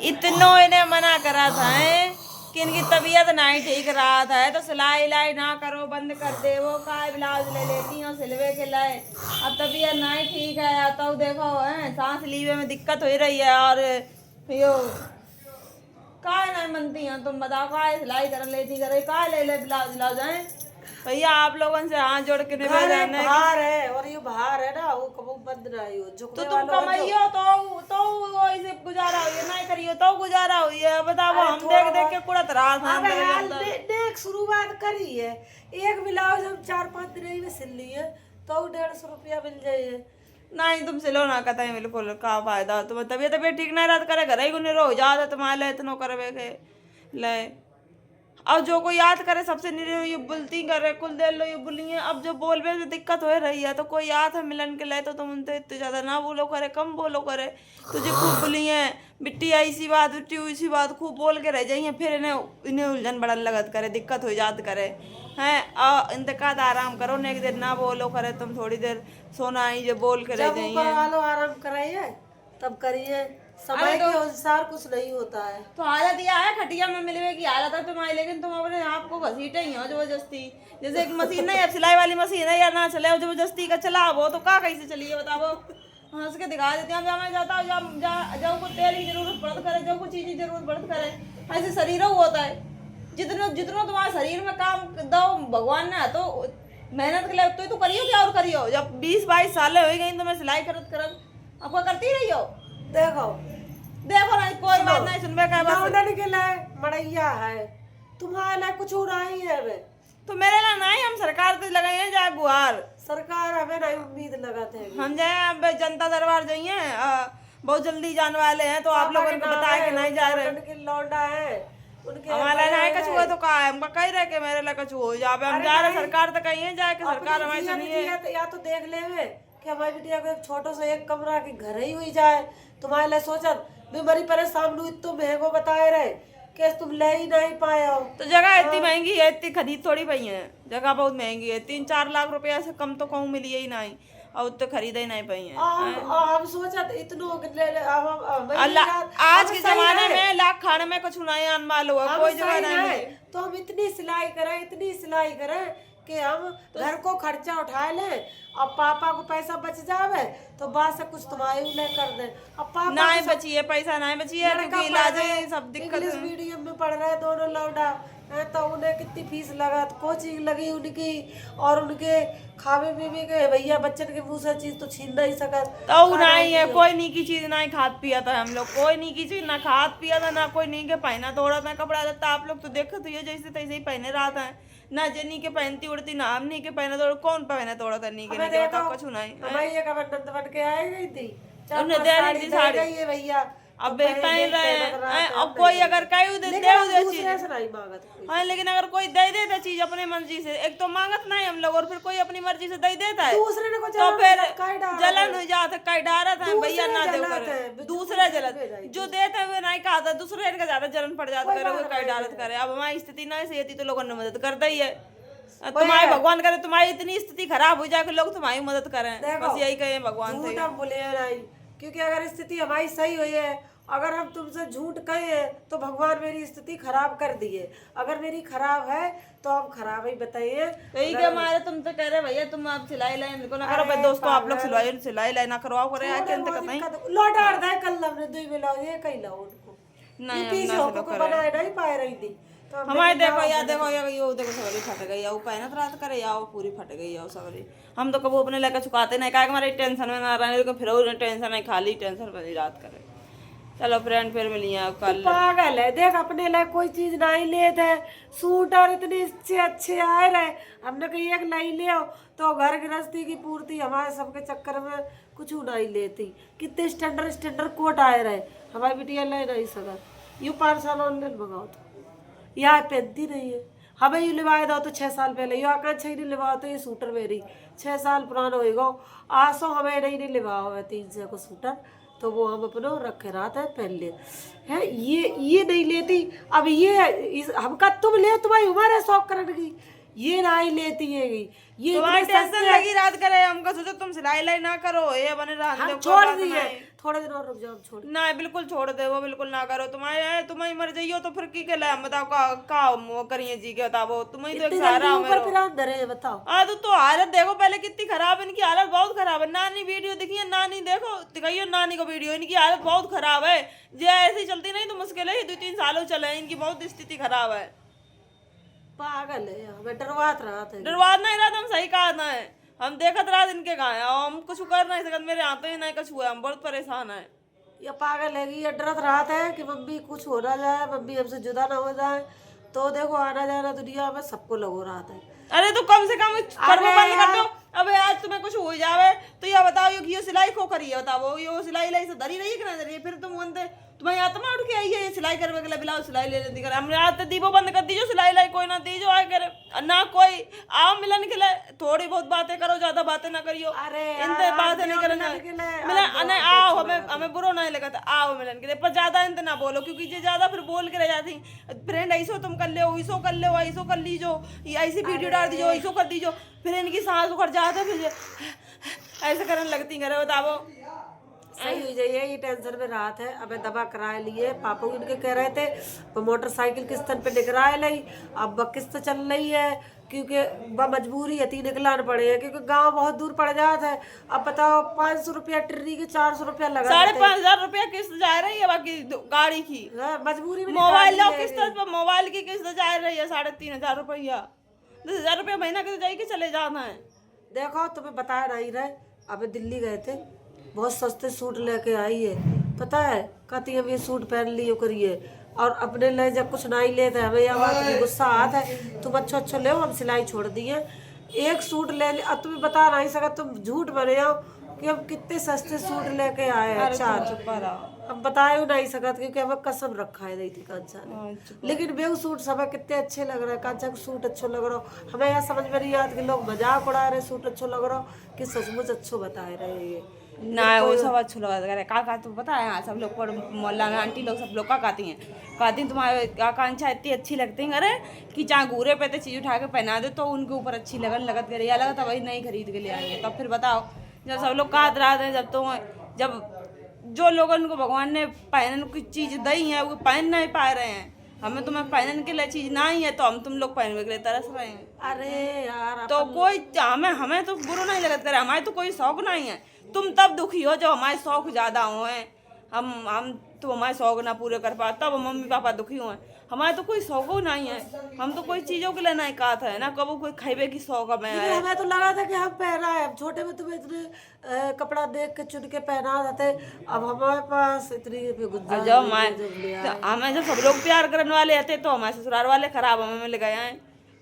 इतनो इन्हें मना करा था कि इनकी तबीयत नहीं ठीक रहा था तो सिलाई लाई ना करो, बंद कर दे। वो का ब्लाउज ले लेती हूँ सिलवे के लाए। अब तबीयत नहीं ठीक है तो देखो है सांस लीवे में दिक्कत हो रही है। और यो काय नहीं मनती हैं तुम बताओ, काय सिलाई कर लेती करे, काय ले ले ब्लाउज ब्लाउज है। भैया आप लोगों से हाथ जोड़ के निवेदन है बाहर है और ये बाहर है ना, वो कबू बंद रही हो तो झुकने तुम वालों है कमाइयो तो वो ऐसे गुजारा हुई है, नहीं करियो तो गुजारा हुई है। बताओ हम देख देख के कुड़त रहा था अबे अंदर हाल अंदर। देख शुरुआत करी है। एक ब्लाउज हम 4-5 दिन ही में सिल लिए तो 150 रुपया मिल जाए। नहीं तुम सिलो ना कहते हैं बिल्कुल का फायदा। तुम तबीयत तबीयत ठीक नहीं रहता करे घर ही गुने रो ज्यादा तुम्हारे इतनो करवे के ले। अब जो कोई याद करे सबसे निरे ये बुलती करे कुल दे लो ये बुलिए। अब जो बोलबे से दिक्कत हो रही है तो कोई याद है मिलन के लिए तो तुम उनसे इतने ज्यादा ना बोलो करे, कम बोलो करे। तुझे खूब बुलिए बिट्टी ऐसी बात बिट्टी वैसी बात खूब बोल के रह जाइए, फिर इन्हें इन्हें उलझन बड़न लगत करे, दिक्कत हो जात करे हैं। इंतकाद आराम करो न, एक देर ना बोलो करे तुम, थोड़ी देर सोना आई जो बोल के रह जब ऊपर जाइए। वालों आराम कराइए तब करिए, समय के अनुसार कुछ नहीं होता है। तो हालत यह है खटिया में मिलवे की हालत है तुम्हारी, लेकिन तुम अपने आप को घसीटे ही हो जबरदस्ती। जैसे एक मशीन नहीं, अब सिलाई वाली मशीन है या ना चले जबरदस्ती का चला वो तो का कैसे चलिए बताओ। हंस के दिखा देते हैं जब मैं जाता हूँ जब को तेल की जरूरत पड़त करे, जब को चीज की जरूरत पड़त करे। ऐसे शरीर होता है जितना जितना तुम्हारे शरीर में काम दो भगवान ने तो मेहनत के लिए तो करियो क्या और करियो। जब 20-22 साल हो गई तो मैं सिलाई करत आपको करती रही हो। देखो देखो ना कोई बात नहीं सुनबे का बस। लौंडन के लिए मड़ैया है, तुम्हारे लिए कुछ हो रहा ही है। वे तो मेरे लिए नहीं, हम सरकार से लगाए हैं जाए गुहार। सरकार हमें नहीं उम्मीद लगाते हैं। हम जाए अब जनता दरबार जाइए, बहुत जल्दी जाने वाले हैं तो आप लोगों को बताया कि नहीं जा रहे। लौंडन के लौंडा है उनके हमारा नहीं कछु हुआ तो कहा है हमका कह रहे कि मेरे लिए कछु हो जाए। हम जा रहे सरकार तक कहीं है जाए कि सरकार हमारी सुनिए। या तो देख ले वे कि हमारी बिटिया को एक छोटा सा एक कमरा की घर ही हुई जाए। तुम्हारे लिए सोचा बीमारी परेशान लू इतना महंगो बताए रहे कि तुम ले ही नहीं पाए हो। तो जगह इतनी महंगी है, इतनी खरीद थोड़ी पई है, जगह बहुत महंगी है। 3-4 लाख रुपया से कम तो कहूँ मिली ही नहीं और तो खरीद ही नहीं पाई है। हम सोचा इतनो आज के जमाने में लाख खाने में कुछ नहीं अनमाल हुआ, कोई जगह नहीं है। तो हम इतनी सिलाई करें कि हम घर को खर्चा उठा लें। अब पापा को पैसा बच जावे तो बाद से कुछ तुम्हारे लिए कर दे। अब पापा नहीं बची है पैसा, नहीं बची है क्योंकि इलाज सब दिक्कत इंग्लिश मीडियम में पढ़ रहे दोनों लौंडा तो उन्हें कितनी फीस लगा, कोचिंग लगी उनकी और उनके खावे पीवे के भैया बच्चन के मुंह से चीज तो छीन नहीं सका। तो नहीं है कोई नी की चीज नहीं खाद पिया था हम लोग, कोई नी की चीज ना खाद पिया था ना कोई नी के पहना तोड़ा था कपड़ा था। आप लोग तो देखो तो ये जैसे तैसे ही पहने रहा था ना, जनी के पहनती उड़ती ना हम नी के पहने तोड़। कौन पहने तोड़ा था नी के नहीं तो कुछ नहीं। भैया का बंधन बन के आई गई थी, उन्हें दे रही थी साड़ी है भैया अब पहन रहे हैं। अब कोई अगर कहीं दे चीज हाँ, लेकिन अगर कोई दे देता चीज अपने मर्जी से, एक तो मांगत नहीं हम लोग और फिर कोई अपनी मर्जी से दे देता है दूसरे ने तो फिर जलन हो जाता है। कई डारत है भैया ना दे कर दूसरा जलन जो देते हुए नहीं कहा था दूसरे का ज्यादा जलन पड़ जाता करे वो कई डारत करे। अब हमारी स्थिति नहीं सही थी तो लोगों ने मदद कर दी है। तुम्हारे भगवान करे तुम्हारी इतनी स्थिति खराब हो जाए कि लोग तुम्हारी मदद करें, बस यही कहे भगवान से। झूठ बोले नहीं, क्योंकि अगर स्थिति हमारी सही हुई है, अगर हम तुमसे झूठ कहे तो भगवान मेरी स्थिति खराब कर दिए। अगर मेरी खराब है तो हम खराब ही बताइए। यही के हमारे तुम तो कह रहे भैया तुम आप सिलाई लाई ना करो भाई दोस्तों, आप लोग सिलाई लाई ना करवाओ करे आके अंत कतई लौटा रहा कल हमने दुई में लाओ ये कहीं लाओ उनको नहीं पीछे होको को बनाए नहीं पाए रही थी तो हमारे देखो या देखो या यो देखो सगरी फट गई है, पहनत रात करे या पूरी फट गई है सगरी। हम तो कभी अपने लेकर चुकाते नहीं क्या हमारे टेंशन में ना रहने को, फिर टेंशन नहीं खाली टेंशन बनी रात करे। चलो फ्रेंड फिर मिलिए कल। पागल है देख अपने लिए कोई चीज नहीं ले थे, सूट और इतने अच्छे अच्छे आए रहे, हमने कही एक नहीं ले तो घर गृहस्थी की पूर्ति हमारे सबके चक्कर में कुछ नहीं लेती। कितने स्टैंडर्ड कोट आए रहे, हमारी बिटिया ले नहीं सका। यूँ 5 साल ऑनलाइन मंगाओ तो यहाँ पहनती नहीं है। हमें ये लिवाए दो तो 6 साल पहले यो आकर 6 नहीं लिवाओ तो ये सूटर मेरी 6 साल पुराना होएगा। आसो हमें नहीं लिवाओ है 300 को सूटर तो वो हम अपना रखे रात है पहन ले है ये नहीं लेती। अब ये हमका तुम ले तुम्हारी उम्र है शौक करने की, ये ना ही लेती है ये तुम्हारी इतने टेंशन सस्ते लगी रात करे, हमको सोचो तुम सिलाई लाई ना करो, ये बने रहा हम छोड़ दिए, थोड़े दिन और रुक जाओ, हम छोड़। ना बिल्कुल छोड़ दे, वो बिल्कुल ना करो। तुम्हारी मर जाइयो तो फिर की कहला हम बताओ का वो करिए जी के बताओ, तुम्हें तो एक इतनी सहारा जल्दी हो ऊपर मेरो। फिर आप डरे बताओ। हाँ तो हालत देखो पहले कितनी खराब है, इनकी हालत बहुत खराब है। नानी वीडियो दिखिए, नानी देखो दिखाइयो नानी को वीडियो, इनकी हालत बहुत खराब है। जे ऐसी चलती नहीं तो मुश्किल है, 2-3 सालों चले, इनकी बहुत स्थिति खराब है। पागल है, हमें डरवात रहा था। डरवा नहीं रहा, हम सही कहा ना है, हम देखत रहा इनके कहा है, और हम कुछ कर नहीं सकते, मेरे हाथ में नहीं कुछ हुआ, हम बहुत परेशान है। ये पागल है, ये डरत रहा था कि मम्मी कुछ हो ना जाए, मम्मी हमसे जुदा ना हो जाए। तो देखो आना जाना दुनिया में सबको लगो रहा था। अरे तो कम से कम कर्म बंद कर दो। अबे आज तुम्हें कुछ हो जावे तो ये बताओ, ये सिलाई को करिए बताओ, ये सिलाई लाई से धरी रही है कि ना धरी है, फिर तुम बनते तुम्हें आत्मा उठ के आई है ये सिलाई करने के लिए, बिलाओ सिलाई ले लेती कर, हमने आज दीपो बंद कर दीजो, सिलाई लाई कोई ना दीजो आए करे ना, कोई आओ मिलन के लिए, थोड़ी बहुत बातें करो, ज्यादा बातें ना करियो। अरे इनसे बातें नहीं करना मिलन, नहीं आओ, हमें बुरा नहीं लगता, आओ मिलन के लिए, पर ज्यादा इनसे ना बोलो, क्योंकि ये ज्यादा फिर बोल के रह जाती फ्रेंड, ऐसो तुम कर ले, ऐसो कर ले, ऐसो कर लीजो, ऐसी वीडियो डाल दीजो, ऐसो कर दीजो, फिर इनकी सांस उखड़ जाते, फिर ऐसे करने लगती करे बताओ। सही हुई जाइए, ये टेंशन में रात है। अब दवा कराए लिए, पापा इनके कह रहे थे वो मोटरसाइकिल किस्त पे निकराए ली, अब किस्त चल रही है, क्योंकि मजबूरी है, 3 निकलान पड़े हैं, क्योंकि गांव बहुत दूर पड़ जाता है। अब बताओ 500 रुपया ट्रिरी के 400 रुपया लगा, 5,500 रुपया किस्त जा रही है बाकी गाड़ी की, मजबूरी में मोबाइल लो किस्त पर, मोबाइल की किस्त जा रही है 3,500 रुपया, 10,000 रुपया महीना के जाके चले जाना है। देखो तुम्हें बताया नहीं रहे, अब दिल्ली गए थे, बहुत सस्ते सूट लेके आई है, पता है, कहती है ये सूट पहन लियो करिए, और अपने लिए जब कुछ नहीं लेते हमें यह बात की गुस्सा आता है, तुम अच्छा ले, हम सिलाई छोड़ दिए, एक सूट ले ले। अब तुम्हें बता नहीं सका, तुम झूठ बने हो कि हम कितने सस्ते सूट लेके आए हैं, 4 हम बताए नहीं सकत, क्योंकि हमें कसम रखा है नहीं थी कांचा ने, लेकिन बेहू सूट सब कितने अच्छे लग रहे हैं, कांचा का सूट अच्छा लग रहा हो, हमें यह समझ में नहीं आता कि लोग मजाक उड़ा रहे सूट अच्छा लग रहा हो कि सचमुच अच्छो बताए रहे ये ना, वो सब अच्छा लगा का तो पता है, सब लोग पर मोहल्ला में आंटी लोग सब लोग का कहती हैं तुम्हारे आकांक्षा इतनी अच्छी लगती है, अरे कि जहाँ घूरे पे तो चीज़ उठा के पहना दे तो उनके ऊपर अच्छी लगन लगत करे, या लगा था वही नहीं खरीद के ले आएंगे। तब फिर बताओ, जब सब लोग कहते रहे हैं, जब जो लोगों को भगवान ने पहनने की चीज़ दी है वो पहन नहीं पा रहे हैं, हमें तुम्हें पहनने के लिए चीज़ नहीं है तो हम तुम लोग पहनने के लिए तरस रहे हैं। अरे यार तो कोई हमें तो बुरा नहीं लगता करे, हमारे तो कोई शौक नहीं है, तुम तब दुखी हो जब हमारे शौक ज़्यादा हुए, हम तो हमारे शौक ना पूरे कर पाए तब मम्मी पापा दुखी हुए, हमारे तो कोई शौक नहीं है, हम तो कोई चीज़ों के लिए नहीं कहा था ना, कबो कोई खाइबे की शौक हमें है। हमें तो लगा था कि हम पहना है, छोटे में तुम्हें इतने कपड़ा देख के चुन के पहना जाते, अब हमारे पास इतनी जब हमें जब सब लोग प्यार करने वाले आते तो हमारे ससुराल वाले खराब हमें मिल गए हैं,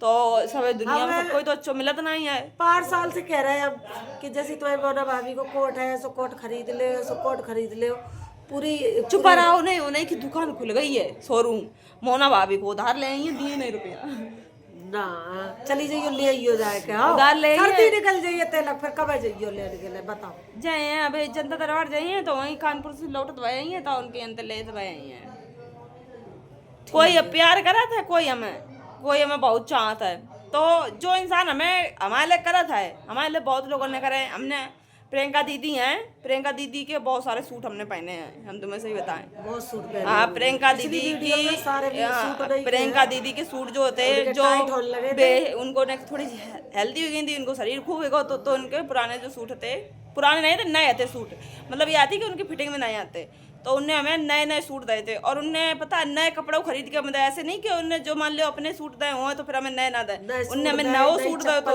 तो सब दुनिया में सबको तो अच्छा मिलत नहीं है। 5 साल से कह रहे हैं हम कि जैसे तुम्हारी मोना भाभी को कोट है सो कोट खरीद ले, सो कोट खरीद ले, पूरी चुप रहा, उन्हें की दुकान खुल गई है, शोरूम, मोना भाभी को उधार ले आई है, दिए नहीं रुपया ना, चली जाइयो ले आइयो जाए के, हाँ उधार ले सर्दी निकल जाइए तेलक, फिर कब जाइयो लेने के लिए बताओ। जाए अभी जनता दरबार जाइए तो वहीं कानपुर से लौटत भाई हैं तो उनके अंत ले भाई हैं, कोई प्यार करा था, कोई हमें बहुत चाहता है, तो जो इंसान हमें हमारे लिए करा था, हमारे लिए बहुत लोगों ने करे। हमने प्रियंका दीदी हैं, प्रियंका दीदी के बहुत सारे सूट हमने पहने हैं, हम तुम्हें सही बताएं, बहुत सूट पहने। हाँ प्रियंका दीदी की, प्रियंका दीदी के सूट जो होते जो उनको ने थोड़ी हेल्दी हो गई थी, उनको शरीर खूब हो तो उनके पुराने जो सूट थे, पुराने नहीं थे, नए आते सूट, मतलब ये आती कि उनकी फिटिंग में नहीं आते, तो उनने हमें नए नए सूट दिए थे, और उनने पता नए कपड़े खरीद के हमें, ऐसे नहीं कि उनने जो मान लो अपने सूट दिए हुए तो फिर हमें नए ना दे, उनने हमें नए सूट दिए तो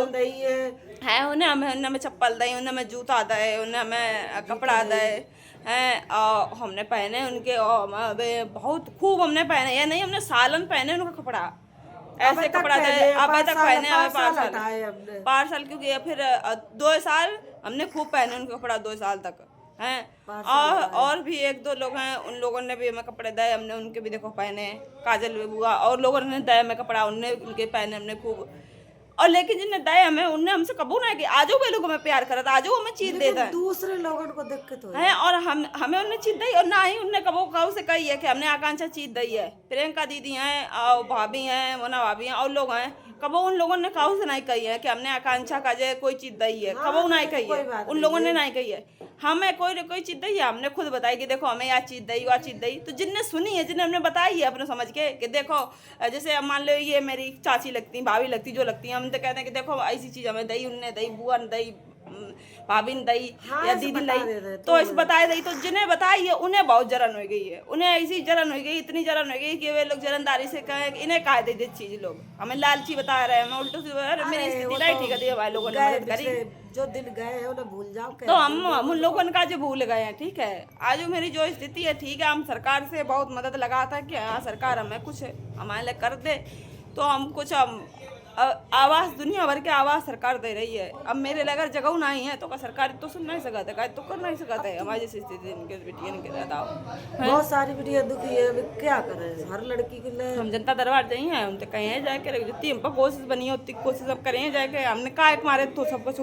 है, उन्हें हमें चप्पल दी, उन्हें हमें जूता दे, उन्हें हमें कपड़ा दे हैं, और हमने पहने उनके, बहुत खूब हमने पहने, या नहीं हमने सालन पहने उनका कपड़ा, ऐसे कपड़ा दे अब तक पहने हमें 5 साल, क्योंकि फिर 2 साल हमने खूब पहने उनके कपड़ा, 2 साल तक हैं, और भी 1-2 लोग हैं, उन लोगों ने भी हमें कपड़े दिए, हमने उनके भी देखो पहने, काजल बुआ और लोगों ने दिए हमें कपड़ा, उनने उनके पहने हमने खूब, और लेकिन जिनने दिए हमें उनने हमसे कबू ना कि आजो वे लोग हमें प्यार करता, आजो हमें चीज देता है, दूसरे लोगों को दिक्कत है, और हमें उनने चीज दी, और ना ही उनने कबू काऊ से कही है कि हमने आकांक्षा चीज दी है। प्रियंका दीदी हैं और भाभी हैं, मोना भाभी हैं और लोग हैं, कबो उन लोगों ने काहू से नहीं कही है कि हमने आकांक्षा का जे कोई चीज दी है, कबो नहीं कही है, उन लोगों ने नहीं कही है। हमें कोई चीज दी है, हमने खुद बताई कि देखो हमें यह चीज दी, वह चीज दी। तो जिनने सुनी है, जिन्हें हमने बताई है अपने समझ के कि देखो, जैसे अब मान लो ये मेरी चाची लगती, भाभी लगती, जो लगती है, हम तो कहते हैं कि देखो ऐसी चीज हमें दी, उनने दी, बुआ ने दी, भाभी ने दी या दीदी ने दी, तो ऐसे बताए दी। तो जिन्हें बताई है उन्हें बहुत जलन हो गई है, उन्हें ऐसी जलन हो गई, इतनी जलन हो गई कि वे लोग जलनदारी से कहें कि इन्हें काहे दे चीज, लोग हमें लालची बता रहे हैं, हमें उल्टू से। मेरी स्थिति नहीं ठीक है, भाई लोगों ने मदद करी, जो दिन गए हैं उन्हें भूल जाओ। तो हम उन लोगों का जो भूल गए हैं। ठीक है, आज मेरी जो स्थिति है, ठीक है, हम सरकार से बहुत मदद लगाता है कि हाँ सरकार हमें कुछ हमारे लिए कर दे, तो हम कुछ आवास, दुनिया भर के आवास सरकार दे रही है। अब मेरे लिए अगर जगह नहीं है तो का सरकार तो सुन नहीं सकता है, तो कर नहीं सकता है। हमारी जैसी स्थिति इनके बेटियां के बताओ, बहुत सारी बेटियां दुखी है, क्या करें, हर लड़की के लिए। हम जनता दरबार जाइए हैं, हम तो कहीं जाके जितनी हम पर कोशिश बनी है उतनी कोशिश हम करें जाके। हमने काय मारे तो सब कुछ,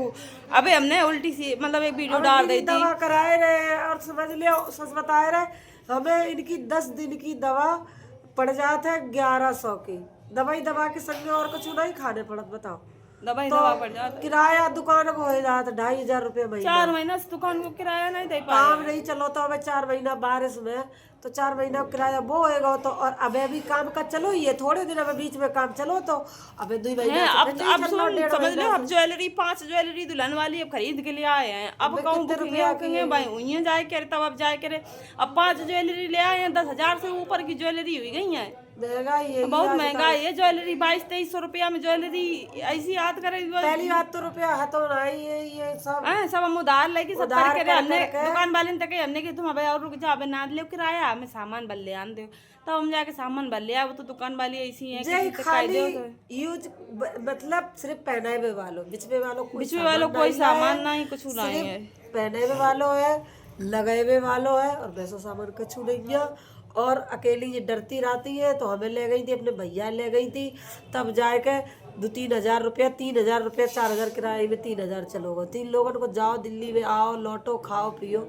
अबे हमने उल्टी सी मतलब एक वीडियो डाल दी थी, दवा कराए रहे और समझ लियो, सच बताए रहे हमें, इनकी 10 दिन की दवा पड़ जाते है 1100 की दवा के संग में और कुछ नहीं खाने पड़त, बताओ। दवाई तो दवा पड़ जाता, किराया दुकान को हो जाता 2500 रुपये महीना। 4 महीना से दुकान को किराया नहीं दे पा काम नहीं चलो तो अब 4 महीना बारिश में, तो 4 महीना किराया वो होएगा। तो और अबे भी काम का चलो, ये थोड़े दिन अबे बीच में काम चलो, तो अबे 2 महीना अब समझ लो, अब ज्वेलरी 5 ज्वेलरी दुल्हन वाली अब खरीद के लिए आए हैं। अब कहूँ बुकिंग भाई वही जाए करे, तब अब जाए करे। अब 5 ज्वेलरी ले आए हैं, 10,000 से ऊपर की ज्वेलरी हुई गई है। महंगाई है, बहुत महंगाई है ज्वेलरी। 2200-2300 रुपया में ज्वेलरी ऐसी याद करे। पहली बात तो रुपया हाथों नहीं है, ये सब हम उधार लेके सब करके हमने दुकान वाले ने तक हमने कि तुम अब और रुक जाओ, अब ना ले किराया, हमें सामान बल ले आन दो, तब हम जाके सामान बल ले। वो तो दुकान वाली ऐसी है कि खाली यूज, मतलब सिर्फ पहनावे वालों, बिचवे वालों कोई सामान नहीं, कुछ नहीं है। पहनावे वालों है, लगावे वालों है, और वैसा सामान कुछ नहीं है। और अकेली ये डरती रहती है, तो हमें ले गई थी, अपने भैया ले गई थी, तब जाके 2-3 हज़ार रुपया, 3,000 रुपया, 4,000 किराए में 3,000 चलोगे। 3 लोगों को जाओ दिल्ली में, आओ लौटो, खाओ पियो,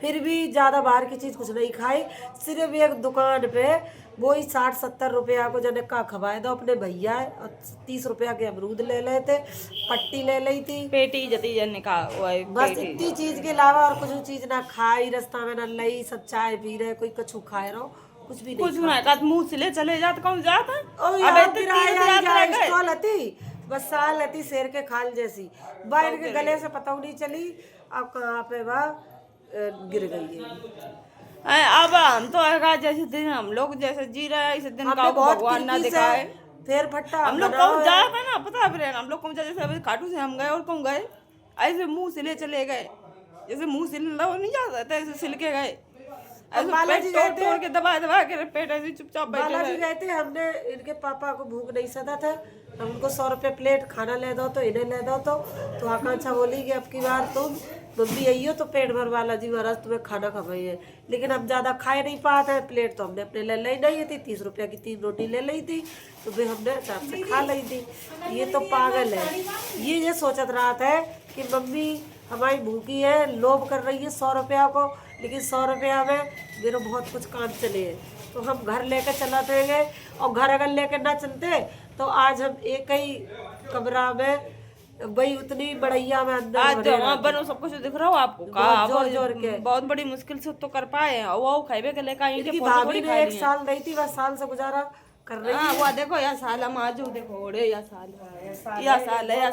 फिर भी ज़्यादा बाहर की चीज़ कुछ नहीं खाई। सिर्फ एक दुकान पे वही 60-70 रुपया को जने का खवाए दो अपने भैया, और 30 रुपया के अमरूद ले लेते, पट्टी ले ली थी, पेटी जती जन का, बस इतनी चीज के अलावा और कुछ चीज ना खाई। रास्ता में ना लई, सब चाय पी रहे, कोई कछु खाए रहो, कुछ भी कुछ नहीं का मुंह से ले चले जात कौन जाता। स्टॉल हती, बस साल हती शेर के खाल जैसी, बाहर के गले से पता नहीं चली अब कहाँ पे वह गिर गई है। अब हम तो जैसे दिन हम लोग जैसे जी रहे हैं, इस दिन का भगवान ना दिखाए। फिर फट्टा हम लोग कहूँ जाएगा ना, पता है हम लोग कहूँ जैसे अभी खाटू से हम गए और कहूँ गए, ऐसे मुंह से ले चले गए, जैसे मुंह से नहीं जाता ऐसे सिल के गए, बालाजी तोड़ के दबा के पेट ऐसे चुपचाप बालाजी गए थे। हमने इनके पापा को भूख नहीं सदा था, हम उनको 100 रुपये प्लेट खाना ले दो, तो इन्हें ले दो, तो आकांक्षा बोली कि अब की बार तुम मम्मी आई हो तो पेट भर बालाजी महाराज तुम्हें खाना खवाई है। लेकिन हम ज़्यादा खाए नहीं पाते, प्लेट तो हमने अपने ले ली नहीं थी, 30 रुपया की 3 रोटी ले ली थी, तो फिर हमने आराम से खा ली थी। ये तो पागल है, ये सोचत रहा था कि मम्मी हमारी भूखी है, लोभ कर रही है 100 रुपया को, लेकिन 100 रुपया में मेरे बहुत कुछ काम चले हैं, तो हम घर लेकर चला देंगे। और घर अगर लेकर ना चलते तो आज हम एक ही कमरा में वही उतनी बड़ैया में अंदर बनो सब कुछ दिख रहा हो आपको, जोर के बहुत बड़ी मुश्किल से तो कर पाए हैं। वो खाइबे के लेकर आई, भाभी ने 1 साल रही थी, बस साल से गुजारा कर रही है। वो देखो या साल हम आज देखो ओड़े या साल है,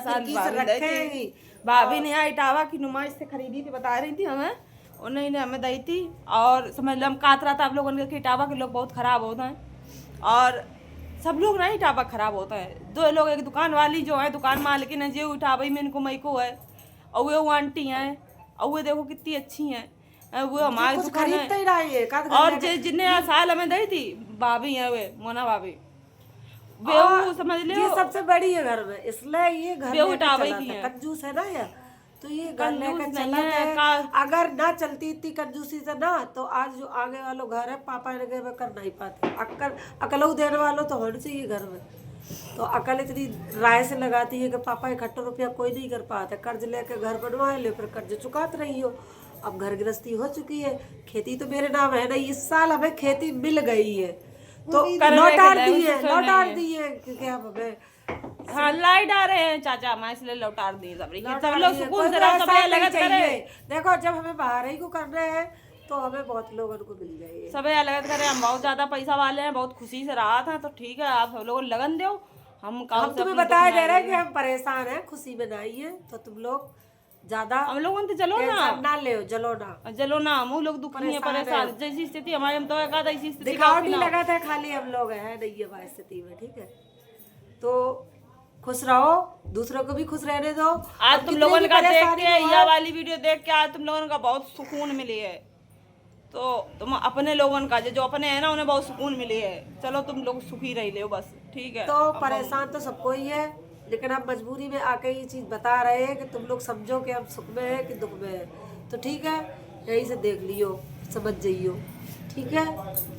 भाभी ने यहाँ इटावा की नुमाइश से खरीदी थी, बता रही थी हमें, उन्हीं ने हमें दी थी। और समझ लो हम कातरा था, आप लोगों ने इटावा के लोग बहुत खराब होते हैं, और सब लोग ना इटावा खराब होता है। 2 लोग, एक दुकान वाली जो है दुकान मालिकिन है, जो इटावा में इनको मई को है, और वो आंटी हैं, और वो देखो कितनी अच्छी हैं, वो हमारी दुकान है। और जिन्हें साल हमें दी थी भाभी है, वे मोना भाभी, वे समझ लो ये सबसे बड़ी है घर में, इसलिए ये घर कंजूस है ना यार, तो ये घर लेकर चला है। अगर ना चलती इतनी कंजूसी से ना, तो आज जो आगे वालों घर है पापा ने कर नहीं पाते। अकल देने वालों तो होना चाहिए घर में, तो अकल इतनी राय से लगाती है कि पापा 1 रुपया कोई नहीं कर पाते, कर्ज लेकर घर बनवाए ले, फिर कर्ज चुकाते रही हो। अब घर गृहस्थी हो चुकी है, खेती तो मेरे नाम है ना, इस साल हमें खेती मिल गई है, तो लौटा दी है क्योंकि अब हमें हाँ लाइट आ रहे हैं चाचा मैं इसलिए लौटा दी सब लौटा लोग दिए, सुकून कोई से रहो सब परेशान अलग नहीं करे चाहिए। देखो जब हमें बाहर ही को करना है तो हमें बहुत लोगों को मिल जाएंगे। सब अलग करे। हम बहुत ज्यादा पैसा वाले हैं, बहुत खुशी से रहा था, तो ठीक है आप सब लोग लगन दो। हम हम तुम्हें बताया दे रहे हैं कि हम परेशान हैं, खुशी में नहीं है, तो तुम लोग ज्यादा हम लोगों तो चलो ना टेंशन ना ले, जलो ना। चलो ना हम लोग दुखी हैं परेशान जैसी स्थिति हमारे हम तो कहा था इसी स्थिति दिखावटी लगा था खाली हम लोग है नहीं है हमारी स्थिति में, ठीक है। तो खुश रहो, दूसरों को भी खुश रहने दो। आज तुम लोगों का देख के यह वाली वीडियो देख के आज तुम लोगों का बहुत सुकून मिली है। तो तुम अपने लोगों का जो अपने है ना उन्हें बहुत सुकून मिली है। चलो तुम लोग सुखी रह ले बस, ठीक है। तो परेशान तो सबको ही है, लेकिन हम मजबूरी में आके ये चीज बता रहे हैं कि तुम लोग समझो कि हम सुख में है कि दुख में है। तो ठीक है, यही से देख लियो, समझ जाइयो, ठीक है।